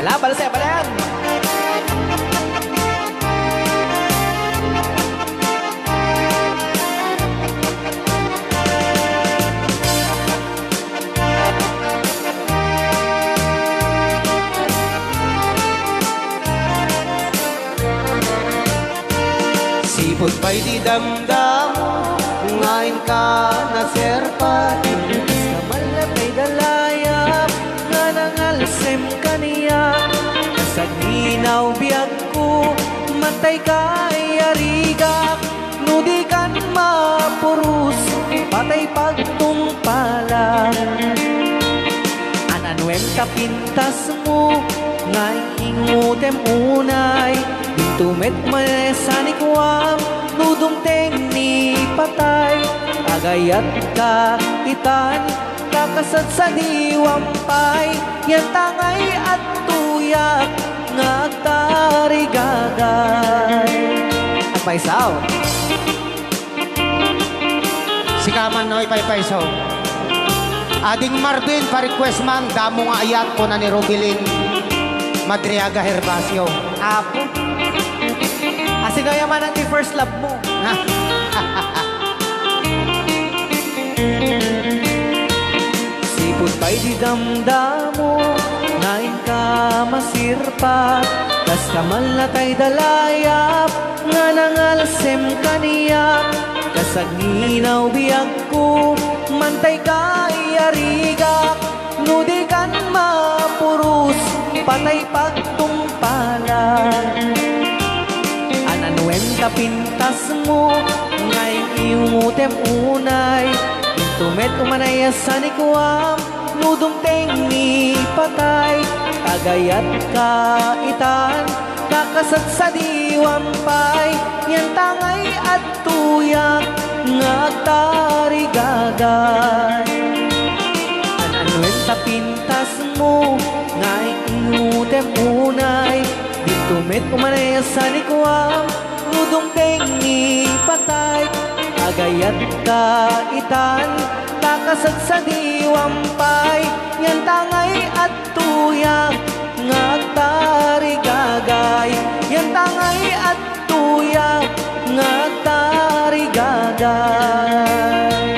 Wala, balasaya, balayan. Sipot pa'y di damdam, ngayon ka na serpat. Kamal na pa'y dalayap, nga nangalsem kaniya. Sa ginaw biyag ko, matay ka'y arigak. Nudi kan mapurus, patay pagtungpalang. Ananuem tapintas mo, ngay ingutem unay. Tumet manesanikwam, nudong teng ni patay. Agayat ka itan, kakasad sa diwampay. Yan tangay at tuyak, ngagtarigagay. At paisaw. Si Kaman Noy paisaw. Ading Marvin, pa-request man, damo nga ayat po na ni Rubilin Madriaga Herbacio. Apo. Kasi gaya man ang first love mo. Sipot pa'y di damdamo, ngayon ka masirpat. Kas kamal na ta'y dalayap, nga nangalsem kaniyak. Kasaginaw biyag ko, mantay ka'y arigak. Nudi kan mapurus, patay pagtungpalan. Ananuem tapintas mo, ngay iumutem unay. Tumet umanay asanikwam, nudong teng ni patay. Agayat ka itan, kakasat sa diwampay. Yan tangay at tuyak, ngagtarigagay. Ananuem tapintas mo, ngay iumutem unay. Tumet umanay asanikwam, nudong teng ni patay. Agayat ka itan, kakasad sa diwampay. Yan tangay at tuyak, ngagtarigagay. Yan tangay at tuyak, ngagtarigagay.